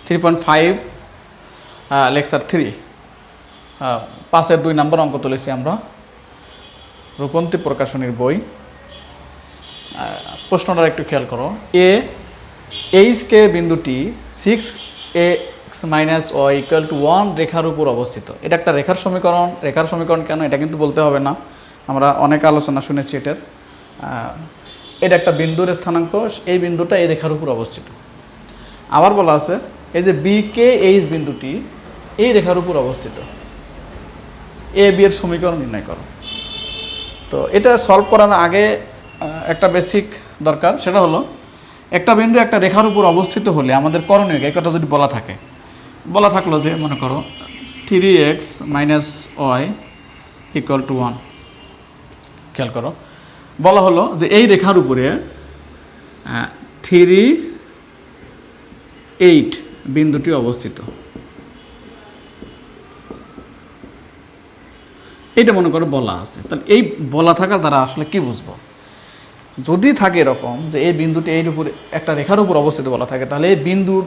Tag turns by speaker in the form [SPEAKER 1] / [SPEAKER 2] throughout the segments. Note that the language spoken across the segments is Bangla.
[SPEAKER 1] 3.5 লেকচার 3 5-এর 2 নম্বর অঙ্ক তুলেছি আমরা রূপন্তী প্রকাশনীর বই। প্রশ্নটা একটু খেয়াল করো। এইচকে বিন্দুটি 6x - y = 1 রেখার উপর অবস্থিত। এটা একটা রেখার সমীকরণ। রেখার সমীকরণ কেন এটা কিন্তু বলতে হবে না, আমরা অনেক আলোচনা শুনেছি এটার। এটা একটা বিন্দুর স্থানাঙ্ক, এই বিন্দুটা এই রেখার উপর অবস্থিত। আবার বলা আছে এই যে BKH বিন্দুটি এই রেখার উপর অবস্থিত। AB এর সমীকরণ নির্ণয় করো। তো এটা সলভ করার আগে একটা বেসিক দরকার, সেটা হলো একটা বিন্দু একটা রেখার উপর অবস্থিত হলে আমাদের করণীয় এই কথা যদি বলা থাকলো যে মনে করো 3x - y = 1। খেয়াল করো, বলা হলো যে এই রেখার উপরে 3, 8 বিন্দুটি অবস্থিত। এটা মনে করো বলা আছে। তাহলে এই বলা থাকার দ্বারা আসলে কি বুঝবো? যদি থাকে এরকম যে এই বিন্দুটি এর উপরে একটা রেখার উপর অবস্থিত বলা থাকে, তাহলে এই বিন্দুর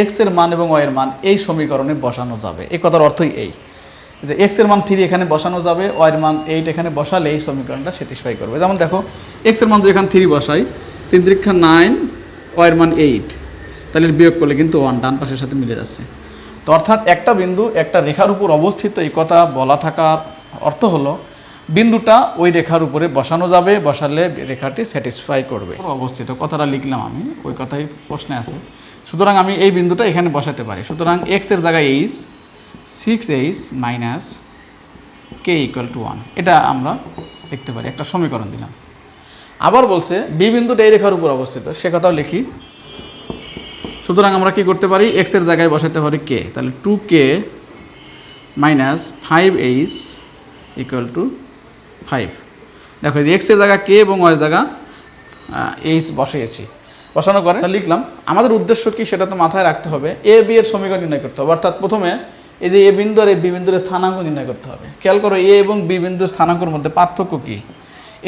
[SPEAKER 1] x এর মান এবং y এর মান এই সমীকরণে বসানো যাবে। এই কথার অর্থই এই যে x এর মান 3 এখানে বসানো যাবে, y এর মান 8 এখানে বসালে এই সমীকরণটা স্যাটিসফাই করবে। যেমন দেখো x এর মান যদি এখানে 3 বসাই, 3 × 9, y এর মান 8, তাহলে বিয়োগ করলে কিন্তু 1 ডান পাশের সাথে মিলে যাচ্ছে। তো অর্থাৎ একটা বিন্দু একটা রেখার উপর অবস্থিত, এই কথা বলা থাকার অর্থ হলো বিন্দুটা ওই রেখার উপরে বসানো যাবে, বসালে রেখাটি স্যাটিসফাই করবে। অবস্থিত কথাটা লিখলাম আমি, ওই কথাই প্রশ্নে আছে। সুতরাং আমি এই বিন্দুটা এখানে বসাতে পারি। সুতরাং x এর জায়গায় 6h - k = 1, এটা আমরা লিখতে পারি, একটা সমীকরণ দিলাম। আবার বলছে বি বিন্দুটা এই রেখার উপর অবস্থিত, সে কথাও লিখি। সুতরাং আমরা কি করতে পারি, x এর জায়গায় বসাতে পারি k, তাহলে 2k - 5h = 5। দেখো x এর জায়গা k এবং y এর জায়গা h বসিয়েছি, বসানোর পরে লিখলাম। আমাদের উদ্দেশ্য কি সেটা তো মাথায় রাখতে হবে। a b এর সমীকরণ নির্ণয় করতে হবে, অর্থাৎ প্রথমে এই যে a বিন্দু আর এই b বিন্দুর স্থানাঙ্ক নির্ণয় করতে হবে। খেয়াল করো a এবং b বিন্দুর স্থানাঙ্কের মধ্যে পার্থক্য কি?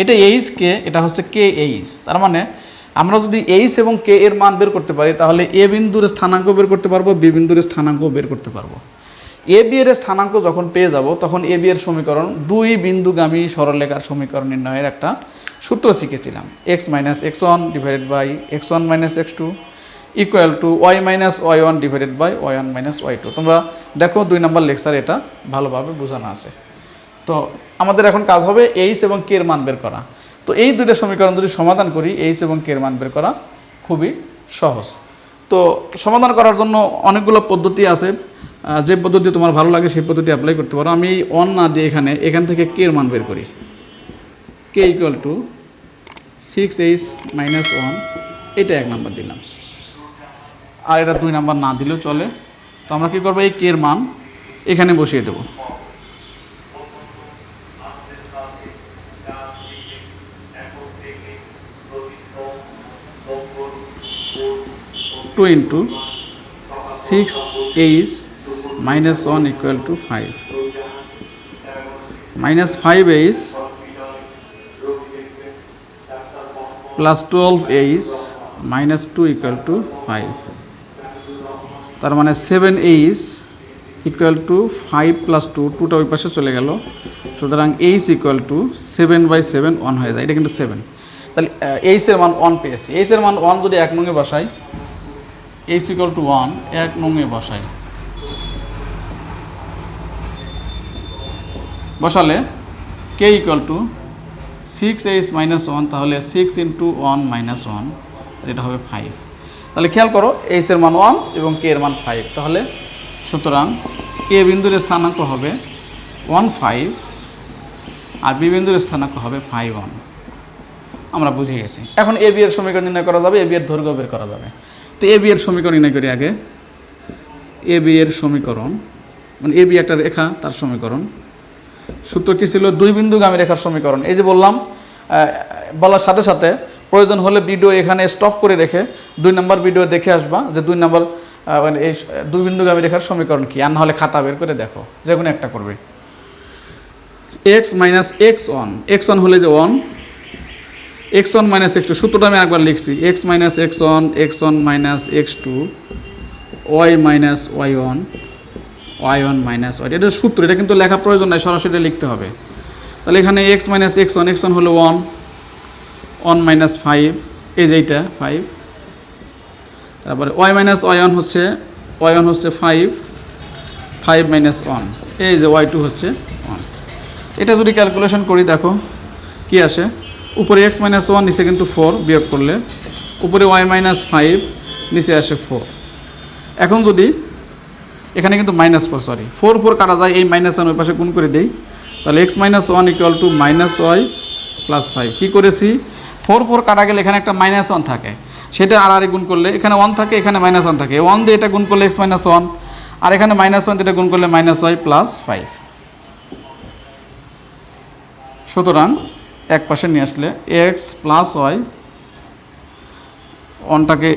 [SPEAKER 1] এটা h k, এটা হচ্ছে kh। তার মানে আমরা যদি h এবং k এর মান বের করতে পারি, তাহলে a বিন্দুর স্থানাঙ্ক বের করতে পারবো, b বিন্দুর স্থানাঙ্ক বের করতে পারবো। a b এর স্থানাঙ্ক যখন পেয়ে যাব, তখন a b এর সমীকরণ, দুই বিন্দুগামী সরলরেখার সমীকরণ নির্ণয়ের একটা সূত্র শিখেছিলাম। x - x1 / x1 - x2 = y - y1 / y1 - y2। তোমরা দেখো 2 নম্বর লেকচার এটা ভালোভাবে বোঝানো আছে। তো আমাদের এখন কাজ হবে h এবং k এর মান বের করা। তো এই দুইটা সমীকরণ যদি সমাধান করি, h এবং k এর মান বের করা খুবই সহজ। তো সমাধান করার জন্য অনেকগুলো পদ্ধতি আছে, যে পদ্ধতি তোমার ভালো লাগে সেই পদ্ধতি অ্যাপ্লাই করতে পারো। আমি 1 না দিয়ে এখান থেকে k এর মান বের করি। k = 6h - 1, এটা 1 নম্বর দিলাম, আর এটা 2 নম্বর না দিলেও চলে। তো আমরা কী করবো, এই k এর মান এখানে বসিয়ে দেবো। (2 × 6h - 1 = 5) -5h + 12h - 2 = 5। তার মানে 7h = 5 + 2, 2টা ওই পাশে চলে গেল। সুতরাং h = 7/7 1 হয়ে যায়, এটা কিন্তু 7। তাহলে h এর মান 1 পেয়েছি। h এর মান 1 যদি 1 নঙে বসাই, h = 1 1 নঙে বসালে k = 6h - 1, তাহলে 6 × 1 - 1, এটা হবে 5। তাহলে খেয়াল করো h এর মান 1 এবং k এর মান 5। তাহলে সুতরাং a বিন্দুর স্থানাঙ্ক হবে 1 5 আর b বিন্দুর স্থানাঙ্ক হবে 5 1। আমরা বুঝে গেছি। এখন a b এর সমীকরণ নির্ণয় করা যাবে, a b এর দৈর্ঘ্য বের করা যাবে। তো a b এর সমীকরণ নির্ণয় করি আগে। a b এর সমীকরণ মানে a b একটা রেখা, তার সমীকরণ সূত্র কী ছিল? দুই বিন্দুগামী রেখার সমীকরণ। এই যে বলার সাথে সাথে প্রয়োজন হলে ভিডিও এখানে স্টপ করে রেখে 2 নম্বর ভিডিও দেখে আসবা যে 2 নম্বর মানে এই দুই বিন্দুগামী রেখার সমীকরণ কি, আর না হলে খাতা বের করে দেখো, যে কোনো একটা করবে। x - x1, x1 হলে যে 1, x1 - x2, সূত্রটা আমি একবার লিখছি। x - x1 x1 - x2 Y minus Y one minus Y, এটা সূত্র, এটা কিন্তু লেখা প্রয়োজন নাই, সরাসরি লিখতে হবে। তাহলে এখানে এক্স মাইনাস এক্স ওয়ান হলো 1 মাইনাস 5, এই যে এইটা 5, তারপরে ওয়াই মাইনাস ওয়াই ওয়ান হচ্ছে 5 মাইনাস 1, এই যে ওয়াই 2 হচ্ছে 1। এটা যদি ক্যালকুলেশন করি দেখো কি আসে, উপরে এক্স মাইনাস 1, নিচে কিন্তু 4, বিয়োগ করলে উপরে ওয়াই মাইনাস 5, নিচে আসে 4। এখন যদি এখানে কিন্তু -4 কাটা যায়, এই -1 ওই পাশে গুণ করে দেই, তাহলে x - 1 = -y + 5। কী করেছি, 4 কাটা গেলে এখানে একটা -1 থাকে, সেটা আর গুণ করলে এখানে 1 থাকে, এখানে -1 থাকে, 1 দিয়ে এটা গুণ করলে x - 1, আর এখানে -1 দিয়ে এটা গুণ করলে -y + 5। সুতরাং এক পাশে নিয়ে আসলে x + y, 1টাকে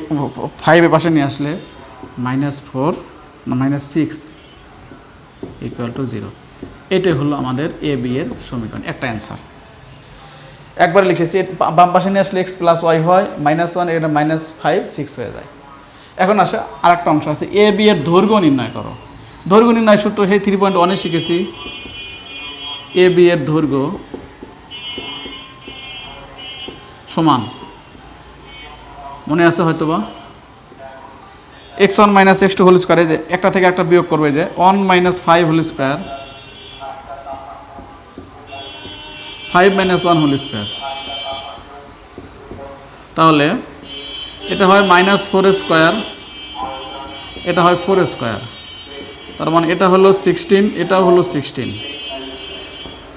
[SPEAKER 1] 5 এর পাশে নিয়ে আসলে -4 না -6 = 0। এটাই হলো আমাদের এ বি এর সমীকরণ, একটা অ্যান্সার। একবার লিখেছি, বাম পাশে নিয়ে আসলে x + y হয় -1, এটা -5 6 হয়ে যায়। এখন আসে আরেকটা অংশ আছে, এ বি এর দৈর্ঘ্য নির্ণয় করো। দৈর্ঘ্য নির্ণয় সূত্র সেই 3.1 শিখেছি। এ বি এর দৈর্ঘ্য সমান, মনে আছে হয়তোবা, x1 - x2 হোল স্কয়ার, যে একটা থেকে একটা বিয়োগ করবে, যে 1 - 5 হোল স্কয়ার, 5 - 1 হোল স্কয়ার, তাহলে এটা হয় -4 স্কয়ার, এটা হয় 4 স্কয়ার, তার মানে এটা হলো 16, এটাও হলো 16,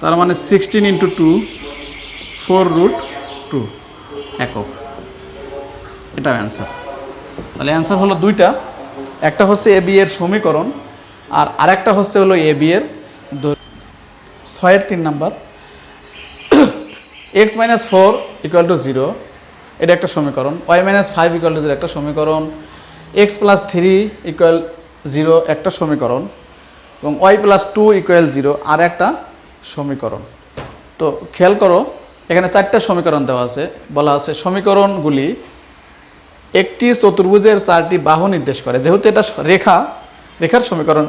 [SPEAKER 1] তার মানে 16 × 2 4√2 একক। এটা অ্যান্সার। তাহলে অ্যান্সার হলো দুইটা, একটা হচ্ছে এ বি এর সমীকরণ, আর আরেকটা হচ্ছে হলো এ বি এর 6 3 নাম্বার। x - 4 = 0, এটা একটা সমীকরণ। y - 5 = 0 একটা সমীকরণ। x + 3 = 0 একটা সমীকরণ, এবং y + 2 = 0 আর একটা সমীকরণ। তো খেয়াল করো, এখানে 4টা সমীকরণ দেওয়া আছে, বলা আছে সমীকরণগুলি একটি চতুর্ভুজের 4টি বাহু নির্দেশ করে। যেহেতু এটা রেখার সমীকরণ,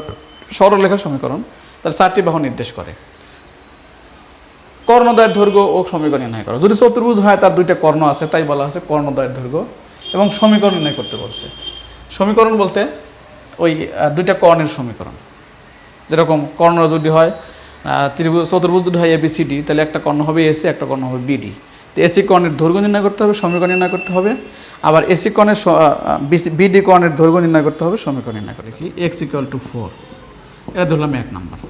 [SPEAKER 1] সরলরেখার সমীকরণ, তার 4টি বাহু নির্দেশ করে। কর্ণদ্বয়ের দৈর্ঘ্য ও সমীকরণ নির্ণয় করো। যদি চতুর্ভুজ হয়, তার 2টা কর্ণ আছে, তাই বলা আছে কর্ণদ্বয়ের দৈর্ঘ্য এবং সমীকরণ নির্ণয় করতে বলছে। সমীকরণ বলতে ওই 2টা কর্ণের সমীকরণ। যেরকম কর্ণ যদি হয়, চতুর্ভুজ যদি হয় ABCD, তাহলে একটা কর্ণ হবে AC, একটা কর্ণ হবে BD। তো AC কর্ণের দৈর্ঘ্য নির্ণয় করতে হবে, সমীকরণ নির্ণয় করতে হবে। আবার AC কর্ণের BD কর্ণের দৈর্ঘ্য নির্ণয় করতে হবে, সমীকরণ নির্ণয় করে কি x = 4, এটা ধরলাম 1 নাম্বার।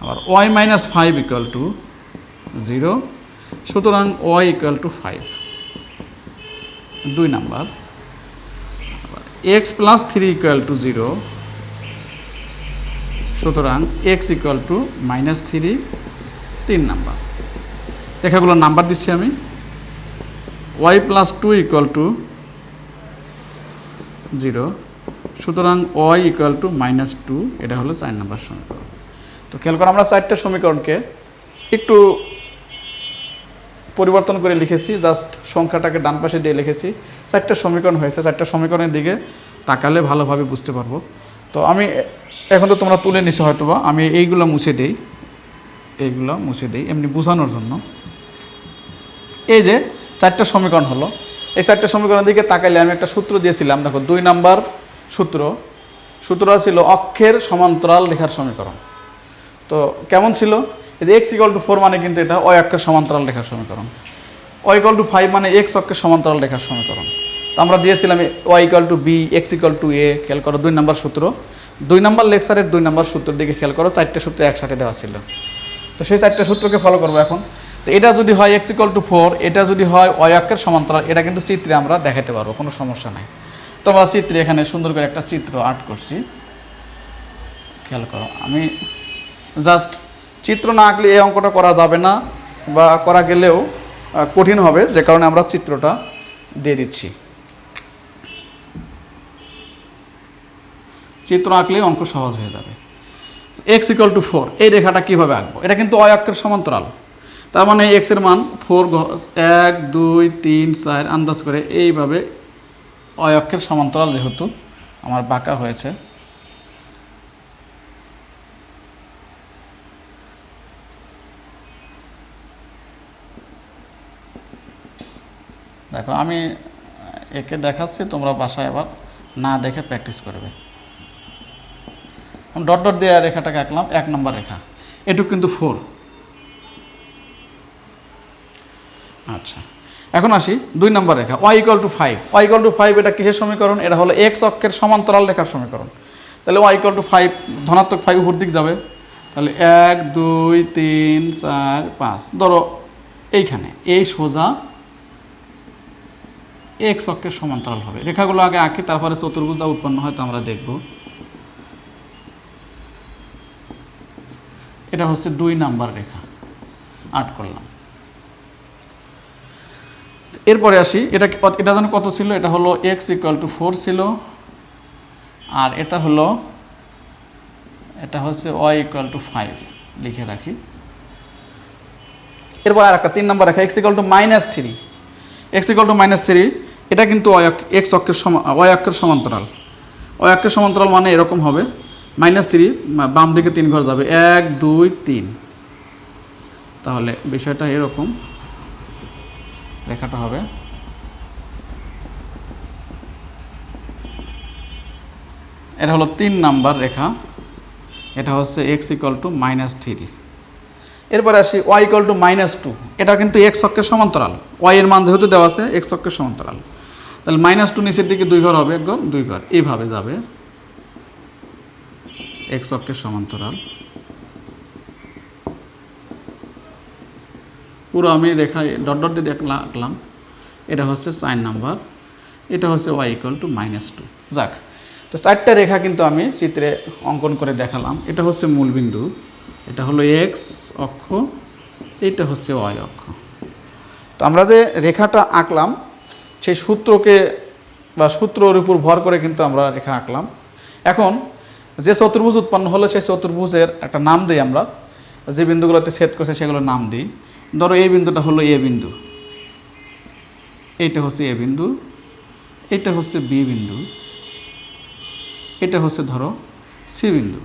[SPEAKER 1] আবার y - 5 = 0, সুতরাং y = 5 2 নাম্বার। আবার x + 3 = 0, সুতরাং x = -3 3 নাম্বার। রেখাগুলোর নাম্বার দিচ্ছি আমি। y + 2 = 0, সুতরাং y = -2, এটা হলো 4 নাম্বার সমীকরণ। তো খেয়াল করো, আমরা 4টা সমীকরণকে একটু পরিবর্তন করে লিখেছি, জাস্ট সংখ্যাটাকে ডান পাশে দিয়ে লিখেছি। 4টা সমীকরণ হয়েছে, 4টা সমীকরণের দিকে তাকালে ভালোভাবে বুঝতে পারবো। তো আমি এখন তো তোমরা তুলে নিছো হয়তোবা, আমি এইগুলো মুছে দিই, এমনি বোঝানোর জন্য। এই যে 4টা সমীকরণ হলো, এই 4টা সমীকরণের দিকে তাকাইলে আমি একটা সূত্র দিয়েছিলাম, দেখো 2 নাম্বার সূত্রটা ছিল অক্ষের সমান্তরাল রেখার সমীকরণ। তো কেমন ছিল, এই যে x = 4 মানে কিন্তু এটা y অক্ষের সমান্তরাল রেখার সমীকরণ, y = 5 মানে x অক্ষের সমান্তরাল রেখার সমীকরণ। তো আমরা দিয়েছিলাম y = b, x = a। খেয়াল করো 2 নাম্বার সূত্র, 2 নাম্বার লেকচারের 2 নাম্বার সূত্রের দিকে খেয়াল করো, 4টে সূত্র একসাথে দেওয়া ছিল। তো সেই 4টে সূত্রকে ফলো করবো এখন। তো এটা যদি হয় x = 4, এটা যদি হয় y অক্ষের সমান্তরাল, এটা কিন্তু চিত্রে আমরা দেখাতে পারবো, কোনো সমস্যা নাই। তো আমরা চিত্রে এখানে সুন্দর করে একটা চিত্র আর্ট করছি, খেয়াল করো। আমি জাস্ট চিত্র না আঁকলে এই অঙ্কটা করা যাবে না, বা করা গেলেও কঠিন হবে, যে কারণে আমরা চিত্রটা দিয়ে দিচ্ছি। চিত্র আঁকলেই অঙ্ক সহজ হয়ে যাবে। x = 4, এই রেখাটা কীভাবে আঁকবো, এটা কিন্তু y অক্ষের সমান্তরাল, তার মানে x এর মান 4, 1 2 3 4 আন্দাজ করে এইভাবে y অক্ষের সমান্তরাল যেহেতু আমার বাঁকা হয়েছে। দেখো আমি একে দেখাচ্ছি, তোমরা বাসায় আবার না দেখে প্র্যাকটিস করবে। আমি ডট ডট দিয়ে রেখাটাকে আঁকলাম, 1 নম্বর রেখা, এটুকু কিন্তু 4। আচ্ছা, এখন আসি 2 নম্বর রেখা, y = 5। y = 5 এটা কিসের সমীকরণ? এটা হলো x অক্ষের সমান্তরাল রেখার সমীকরণ। তাহলে y = 5, ধনাত্মক 5 উপর দিক যাবে, তাহলে 1 2 3 4 5, ধরো এইখানে এই সোজা x অক্ষের সমান্তরাল হবে। রেখাগুলো আগে আঁকি, তারপরে চতুর্ভুজ যা উৎপন্ন হয় তা আমরা দেখব। এটা হচ্ছে 2 নাম্বার রেখা, 8 করলাম। এরপরে আসি, এটা যেন কত ছিল? এটা হলো x = 4 ছিল, আর এটা হচ্ছে y = 5 লিখে রাখি। এরপর আর একটা 3 নম্বর রেখা, x = -3। x = -3 এটা কিন্তু x অক্ষের y অক্ষের সমান্তরাল। y অক্ষের সমান্তরাল মানে এরকম হবে, -3 বাম দিকে 3 ঘর যাবে, 1 2 3। তাহলে বিষয়টা এরকম, রেখাটা হবে এটা হলো 3 নাম্বার রেখা, এটা হচ্ছে x = -3। এরপরে আসি y = -2। এটা কিন্তু x অক্ষের সমান্তরাল, y এর মান যেহেতু দেওয়া আছে x অক্ষের সমান্তরাল, তাহলে -2 নিচের দিকে 2 ঘর হবে, 1 ঘর 2 ঘর এইভাবে যাবে, x অক্ষের সমান্তরাল। পুরো আমি রেখা ডট ডট দিয়ে আঁকলাম। এটা হচ্ছে 4 নাম্বার, এটা হচ্ছে y = -2। যাক, তো 4টা রেখা কিন্তু আমি চিত্রে অঙ্কন করে দেখালাম। এটা হচ্ছে মূলবিন্দু, এটা হলো x অক্ষ, এইটা হচ্ছে y অক্ষ। তো আমরা যে রেখাটা আঁকলাম সেই সূত্রকে বা সূত্রের উপর ভর করে কিন্তু আমরা রেখা আঁকলাম। এখন যে চতুর্ভুজ উৎপন্ন হলো সেই চতুর্ভুজের একটা নাম দিই আমরা, যে বিন্দুগুলোতে ছেদ করছে সেগুলোর নাম দিই। ধরো এই বিন্দুটা হলো a বিন্দু, এইটা হচ্ছে a বিন্দু, এইটা হচ্ছে b বিন্দু, এটা হচ্ছে ধরো c বিন্দু,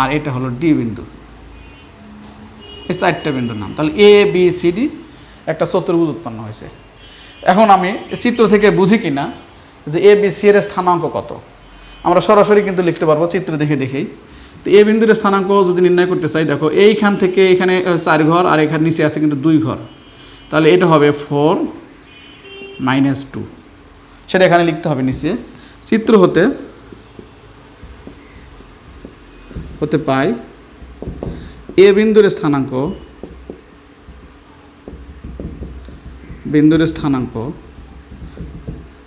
[SPEAKER 1] আর এটা হলো d বিন্দু। এই 4টা বিন্দুর নাম। তাহলে a b c d একটা চতুর্ভুজ উৎপন্ন হয়েছে। এখন আমি চিত্র থেকে বুঝি কিনা যে a b c এর স্থানাঙ্ক কত, আমরা সরাসরি কিন্তু লিখতে পারবো চিত্র দেখে দেখেই। তো a বিন্দুর স্থানাঙ্ক যদি নির্ণয় করতে চাই, দেখো এইখান থেকে এখানে 4 ঘর, আর এখানে নিচে আছে কিন্তু 2 ঘর, তাহলে এটা হবে 4 - 2, সেটা এখানে লিখতে হবে নিচে। চিত্র হতে পাই a বিন্দুর স্থানাঙ্ক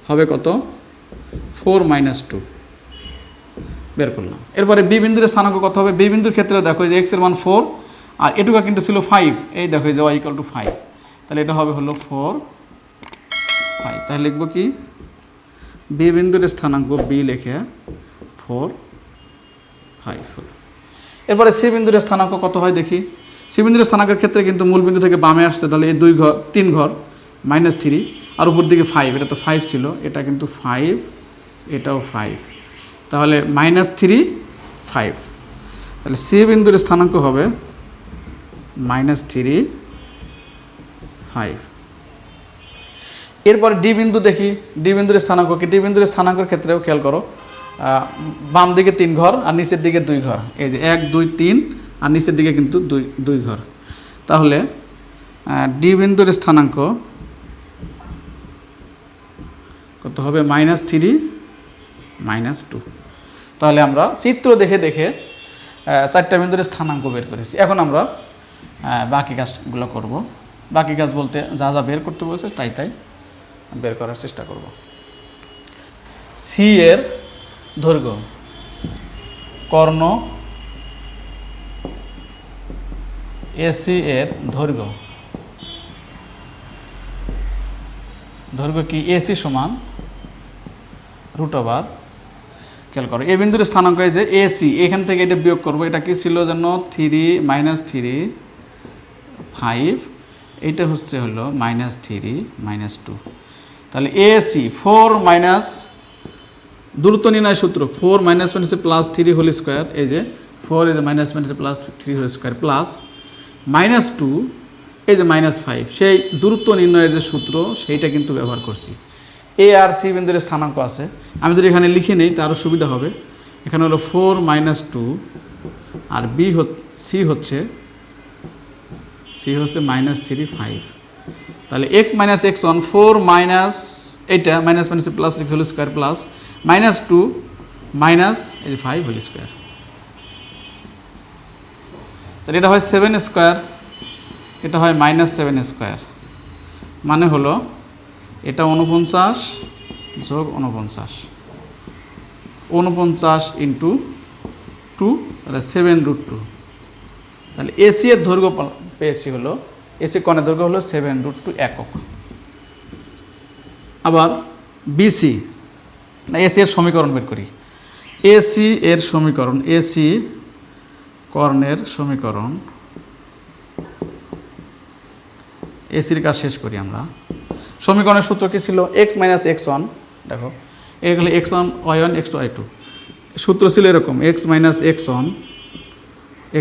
[SPEAKER 1] হবে কত? 4 - 2 বের করলাম। এরপরে বি বিন্দুর স্থানাঙ্ক কত হবে? বি বিন্দুর ক্ষেত্রে দেখো যে x এর মান 4, আর এটুকু কিন্তু ছিল 5, এই দেখো যে y = 5, তাহলে এটা হবে হলো 4 5। তাহলে লিখবো কি? বি বিন্দুর স্থানাঙ্ক বি লিখে 4 5 হলো। এরপরে সি বিন্দুর স্থানাঙ্ক কত হয় দেখি। সি বিন্দুর স্থানাঙ্কের ক্ষেত্রে কিন্তু মূল বিন্দু থেকে বামে আসছে, তাহলে এই 3 ঘর -3, আর উপর দিকে 5, এটা তো 5 ছিল, এটা কিন্তু 5, এটাও 5, তাহলে -3 5। তাহলে সি বিন্দুর স্থানাঙ্ক হবে -3 5। এরপরে ডি বিন্দু দেখি, ডি বিন্দুর স্থানাঙ্ক কি? ডি বিন্দুর স্থানাঙ্কের ক্ষেত্রেও খেয়াল করো, বাম দিকে 3 ঘর আর নিচের দিকে 2 ঘর, এই যে 1 2 3, আর নিচের দিকে কিন্তু 2 ঘর। তাহলে ডি বিন্দুর স্থানাঙ্ক কত হবে? -3 -2। তাহলে আমরা চিত্র দেখে দেখে 4টা বিন্দুর স্থানাঙ্ক বের করেছি। এখন আমরা বাকি কাজগুলো করব। বাকি কাজ বলতে যা যা বের করতে বলছে তাই বের করার চেষ্টা করব। সি এর দৈর্ঘ্য, কর্ণ এসি এর দৈর্ঘ্য কি? এসি সমান √, খেয়াল করো এ বিন্দুর স্থানাঙ্ক যে এসি, এখান থেকে এটা বিয়োগ করবো, এটা কি ছিল যেন 3 -3 5, এইটা হলো -3 -2। তাহলে এসি 4 - দূরত্ব নির্ণয় সূত্র 4 মাইনাস মাইনাসে প্লাস 3 হোল স্কোয়ার, এই যে 4 এই যে মাইনাস মাইনাসে প্লাস 3 হোল স্কোয়ার প্লাস -2 এই যে -5, সেই দূরত্ব নির্ণয়ের যে সূত্র সেইটা কিন্তু ব্যবহার করছি। এ আর সি বিন্দুর স্থানাঙ্ক আছে, আমি যদি এখানে লিখে নেই তারও সুবিধা হবে। এখানে হলো 4 - 2 আর সি হচ্ছে -3 5, তাহলে x - x1 4 মাইনাস এইটা মাইনাস মাইনাসে plus whole square plus -2 minus এই যে 5 হোল স্কোয়ার, তাহলে এটা হয় 7 স্কোয়ার, এটা হয় -7 স্কোয়ার, মানে হলো এটা 49 যোগ 49, 49 ইন্টু 2, তাহলে 7√2, তাহলে এসি এর দৈর্ঘ্য পেয়েছি হলো, এসি কোণের দৈর্ঘ্য হলো 7√2 একক। আবার বিসি না, এসি এর সমীকরণ বের করি। এসি এর সমীকরণ, এসি কর্ণের সমীকরণ, এসির কাজ শেষ করি আমরা। সমীকরণের সূত্র কি ছিল? x - x1, দেখো এগুলো x1 y1 x2 y2, সূত্র ছিল এরকম x - x1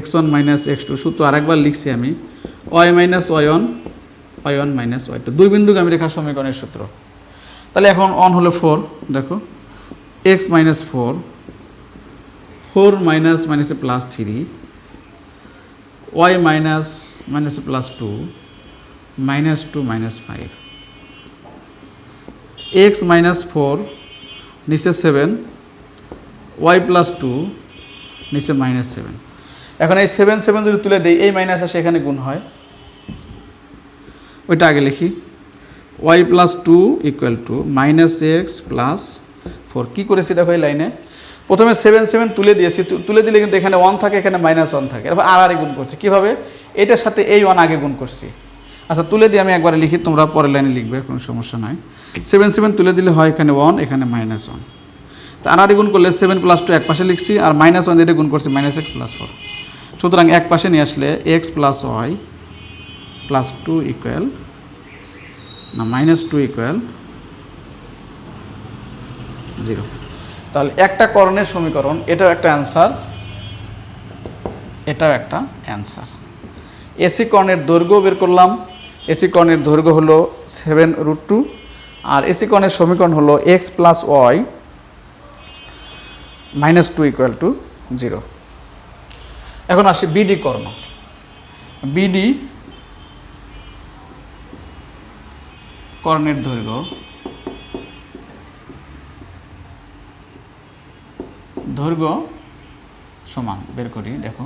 [SPEAKER 1] x1 - x2, সূত্র আরেকবার লিখছি আমি y - y1 y1 - y2, দুই বিন্দুগামী রেখার সমীকরণের সূত্র। তাহলে এখন অন হলো 4, দেখো x - 4 4 মাইনাস মাইনাসে প্লাস 3 y মাইনাস মাইনাসে প্লাস 2 -2 -5, x - 4 নিচে 7 y প্লাস 2 নিচে -7। এখন এই 7 7 যদি তুলে দিই, এই মাইনাস আসে এখানে গুণ হয়, ওইটা আগে লিখি। y plus 2 equal to -x plus 4। কী করেছি দেখো এই লাইনে, প্রথমে 7 7 তুলে দিয়েছি, তুলে দিলে কিন্তু এখানে 1 থাকে, এখানে -1 থাকে, এরপর আর গুণ করছি। কীভাবে? এটার সাথে এই 1 আগে গুণ করছি। আচ্ছা তুলে দিয়ে আমি একবারে লিখি, তোমরা পরের লাইনে লিখবে, কোনো সমস্যা নাই। 7 7 তুলে দিলে হয় এখানে 1, এখানে -1, তো আর গুণ করলে 7 + 2 এক পাশে লিখছি, আর -1 দিয়ে গুণ করছি -x + 4। সুতরাং এক পাশে নিয়ে আসলে x + y + 2 ইকুয়াল না -2 ইকুয়াল 0। তাহলে একটা কর্ণের সমীকরণ, এটাও একটা অ্যান্সার, এটাও একটা অ্যান্সার। এসি কর্ণের দৈর্ঘ্য বের করলাম, এসি কর্ণের দৈর্ঘ্য হলো 7√2, আর এসি কর্ণের সমীকরণ হলো x + y -2 ইকুয়াল টু 0। এখন আসি বিডি কর্ণ। বিডি কর্ণের দৈর্ঘ্য সমান বের করি। দেখো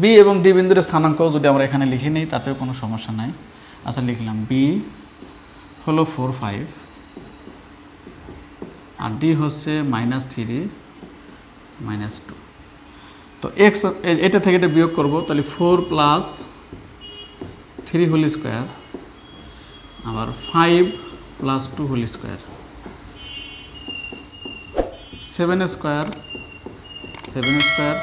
[SPEAKER 1] বি এবং ডি বিন্দুর স্থানাঙ্ক যদি আমরা এখানে লিখে নিই তাতেও কোনো সমস্যা নাই। আচ্ছা লিখলাম বি হলো 4 5 আর ডি হচ্ছে -3 -2। তো এক্স এটা থেকে এটা বিয়োগ করব, তাহলে 4 + 3 হোল স্কোয়ার আবার 5 + 2 হোল স্কোয়ার 7 স্কোয়ার 7 স্কোয়ার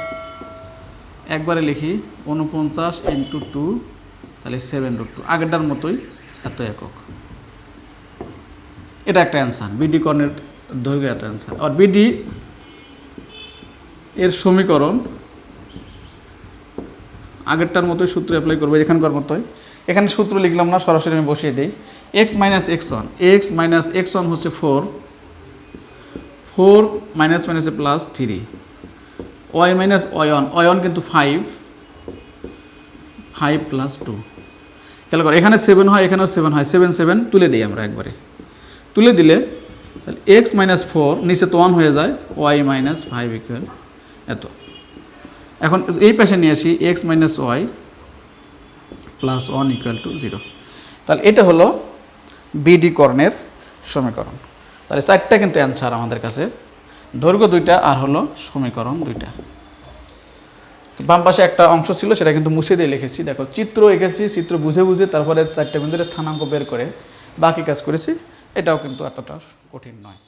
[SPEAKER 1] একবারে লিখি 49 × 2, তাহলে 7√2, আগেরটার মতোই এত একক। এটা একটা অ্যান্সার, বিডি কর্ণের দৈর্ঘ্য এত অ্যান্সার। আর বিডি এর সমীকরণ আগেরটার মতোই সূত্র অ্যাপ্লাই করবো, এখানকার মতোই। এখানে সূত্র লিখলাম না, সরাসরি আমি বসিয়ে দিই। x - x1, x - x1 হচ্ছে 4 4 মাইনাস মাইনাসে প্লাস 3 y - y1 y1 কিন্তু 5 5 + 2। খেয়াল করো এখানে 7 হয়, এখানেও 7 হয়, 7 7 তুলে দিই আমরা একবারে। তুলে দিলে তাহলে x - 4 নিচে তো 1 হয়ে যায়, y - 5 ইকুয়াল এত। এখন এই পাশে নিয়ে আসি x - y + 1 ইকুয়াল টু 0। তাহলে এটা হলো বিডি কর্ণের সমীকরণ। তাহলে 4টা কিন্তু অ্যান্সার আমাদের কাছে, দৈর্ঘ্য 2টা আর হলো সমীকরণ 2টা। বাম পাশে একটা অংশ ছিল সেটা কিন্তু মুছে দিয়ে লিখেছি। দেখো চিত্র এঁকেছি, চিত্র বুঝে বুঝে তারপরে 4টা বিন্দুর স্থানাঙ্ক বের করে বাকি কাজ করেছি। এটাও কিন্তু এতটা কঠিন নয়।